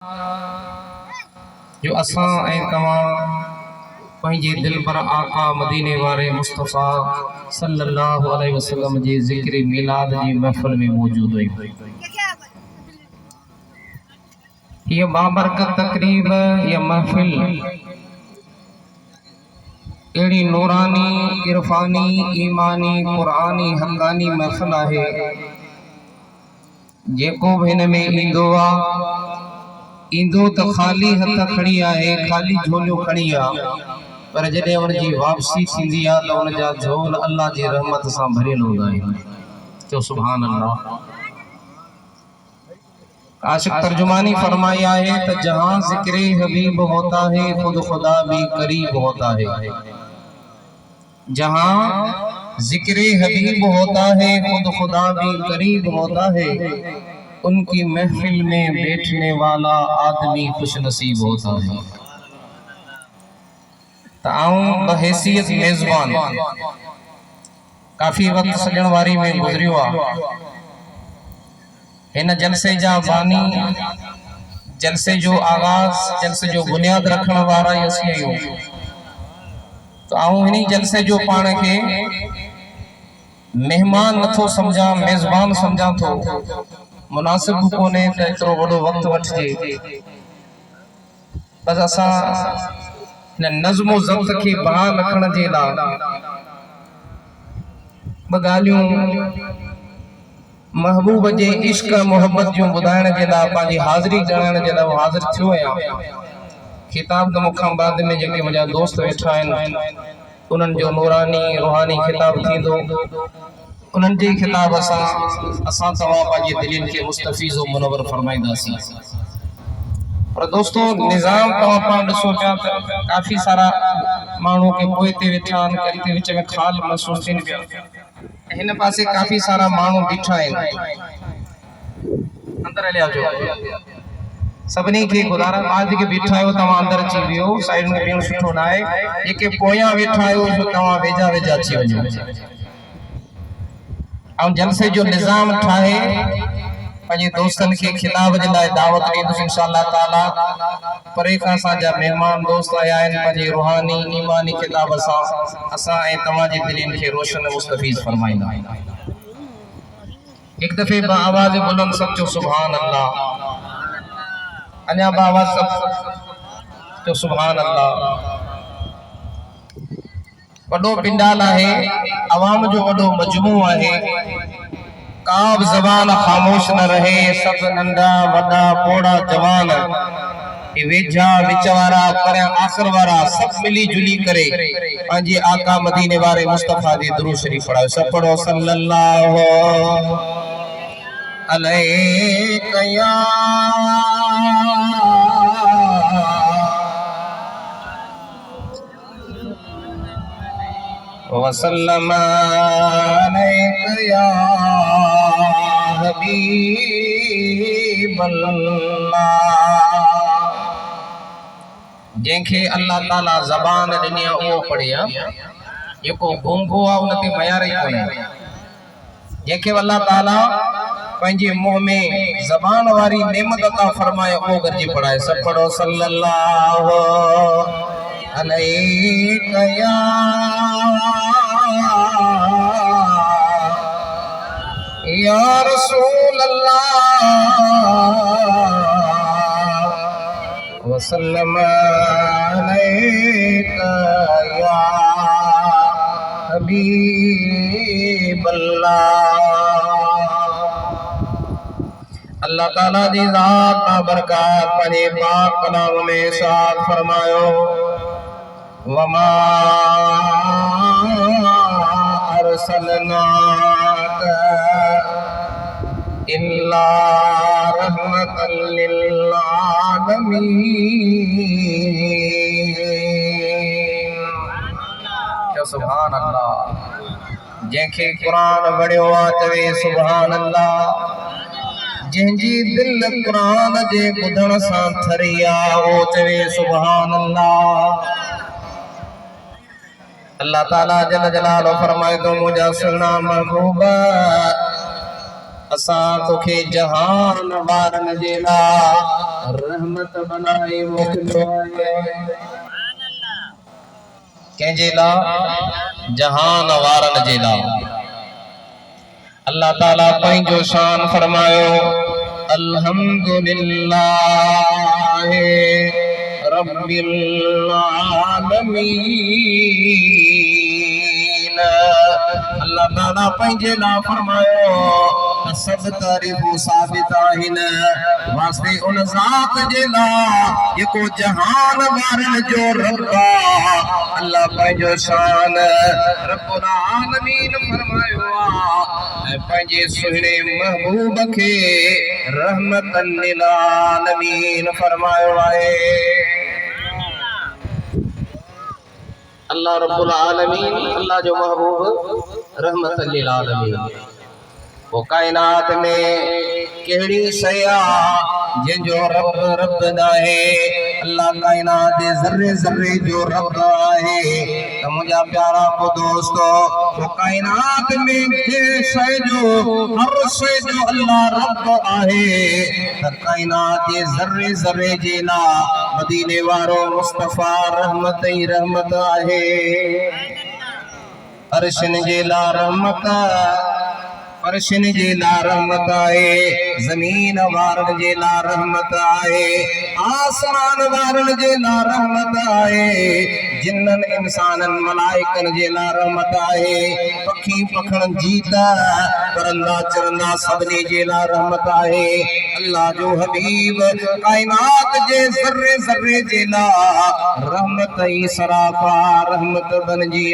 जो असां ऐं तव्हां पंहिंजे दिल पर आका मदीने वारे मुस्तफ़ा सल्लल्लाहु अलैहि वसल्लम जे ज़िक्र मिलाद जी महफ़िल में मौजूद हुई। ये बाबरकत तकरीब या महफ़िल एड़ी नूरानी इरफानी ईमानी कुरानी हक़ानी महफ़िल आहे जेको भी हिन में ईंदो तो खाली हथ खड़ी आहे, खाली झोलियो खड़ी आ, पर जॾहिं उनजी वापसी थींदी आ तो उन जा झोल अल्लाह जी रहमत सां भरियल हूंदा आहिनि। तो सुभान अल्लाह। आशिक तर्जुमानी फरमाई है तो जहां जिक्र हबीब होता है खुद खुदा भी करीब होता है। जहां जिक्र हबीब होता है खुद खुदा भी करीब होता है। उनकी महफिल में बैठने वाला आदमी खुश नसीब होता है। ताऊं बहैसियत मेजबान काफी वक्त सजण वारी में गुजरियो आ। इन जलसे जा बानी, जलसे जो आगाज, जलसे जो बुनियाद रखने वाला असीं आहियूं। तो आऊं इन्हीं जलसे जो पाण के मेहमान नथो समझा, मेजबान समझा तो मुनासिब कोने त एतिरो वॾो वक्त वठिजे। बस असां न नज़्मो ज़ब्त के बहाल रखण जे लाइ ॿ ॻाल्हियूं महबूब जे इश्क मोहब्बत जो ॿुधाइण जे लाइ पंहिंजी हाज़िरी ॼाणण जे लाइ हाज़िर थियो आहियां। खिताब त मूंखां बाद में जेके मुंहिंजा दोस्त वेठा आहिनि उन्हनि जो नूरानी रूहानी खिताब थींदो, उन्हनि जी खिताब असां तव्हां पंहिंजे दिलनि खे मुस्तफ़ीज़ मुनवर फरमाईंदासीं। पर दोस्तों निज़ाम तव्हां पाण ॾिसो पिया त काफ़ी सारा माण्हू के पोइ ते वेठा आहिनि, कॾहिं ते विच में ख़ाल महसूस थियनि पिया। हिन पासे काफ़ी सारा माण्हू बीठा आहिनि। अंदर हलिया जो सभिनी खे गुज़ारा ॿार जेके बीठा आहियो तव्हां अंदर अची वियो, साइड में बीहणु सुठो न आहे। जेके पोयां वेठा आहियो तव्हां वेझा वेझा अची वञो। ऐं जलसे जो निज़ाम ठाहे पंहिंजे दोस्तनि खे खिताब जे लाइ दावत ॾींदुसि इंशाअल्लाह ताला। परे खां असांजा महिमान दोस्त आया आहिनि पंहिंजे रूहानी ईमानी खिताब सां असां ऐं तव्हांजे दिलनि खे रोशन मुस्तफ़ीज़ फरमाईंदा। एक दफ़े आवाज़ बुलंद सचो सुभान अल्लाह। अञा आवाज़ सब तो सुभान अल्लाह। वॾो पिंडाल आहे, अवाम जो वॾो मजमू आहे। काब ज़बान खामोश न रहे, सब नंढा वॾा पोड़ा जवान वेझा विच वारा पर आखिर वारा सब मिली जुली करे पंहिंजे आका मदीने वारे मुस्तफ़ा जी दुरूद शरीफ पढ़ायो। सब पढ़ो सल्लल्लाहु अलैहि या वसल्लम अलैका या हबीब अल्लाह। जंहिंखे अल्लाह ताला ज़बान ॾिनी आहे उहो पढ़े आ, जेको गूंगो आहे उन ते मयार ई कोन्हे। जंहिंखे अल्लाह ताला पंहिंजे मुंह में ज़बान वारी नेमत अता फरमाए उहो गॾिजी पढ़ाए। सब पढ़ो सल्लल्लाहु अलैका या रसूल अल्लाह वसल्लम अलैका या हबीब अल्लाह। अल्लाह ताला जी ज़ात बाबरकत पंहिंजे पाक कलाम में इरशाद फरमायो वमा अरसलनाका इल्ला रहमतल लिल आलमीन। सुभान अल्लाह। जंहिंखे कुरान वणियो आहे चवे सुभान अल्लाह। जंहिंजी दिल कुरान जे ॿुधण सां ठरी आहे उहो चवे सुभान अल्लाह। अल्लाह ताला जल जलालो फरमाए तो मुझा सुना महबूबा असां तोखे जहान वारन जे लाइ रहमत बनाए मोकिलियो आहे। कंहिंजे लाइ? जहान वारन जे लाइ। अल्लाह ताला पंहिंजो शान फरमायो, अल्हम्दुलिल्लाह रब्बिल आलमीन। अल्लाह ताला पंहिंजे लाइ फरमायो सब तारीफ़ूं साबित आहिनि वास्ते उन ज़ात जे लाइ जेको जहान वारन जो रब आहे। अल्लाह पंहिंजो शान रब्बुल आलमीन फरमायो आहे ऐं पंहिंजे सुहिणे महबूब खे रहमतन लिल आलमीन फरमायो आहे। अल्लाह रब्बुल आलमीन, अल्लाह जो महबूब रहमतन लिल आलमीन। वो कायनात में कहिड़ी शइ आहे जंहिंजो रब नाहे? अल्लाह कायनात जे ज़र्रे ज़र्रे जो रब आहे। त मुंहिंजा प्यारा को दोस्तो, वो कायनात में कंहिं शइ जो, हर शइ जो अल्लाह रब आहे। त कायनात जे ज़र्रे ज़र्रे जे लाइ मदीने वारो मुस्तफ़ा रहमत ई रहमत आहे। अर्शन जे लाइ रहमत, फर्शन जे लाइ रहमत आहे। ज़मीन वारन जे लाइ रहमत आहे। आसमान वारन जे लाइ रहमत आहे। जिन्नन इंसानन मलाइकन जे लाइ रहमत आहे। पखी पखण जीत परंदा चरंदा सभिनी जे लाइ रहमत आहे। अल्लाह जो हबीब कायनात जे ज़र्रे ज़र्रे जे लाइ रहमत ई सरापा रहमत बणिजी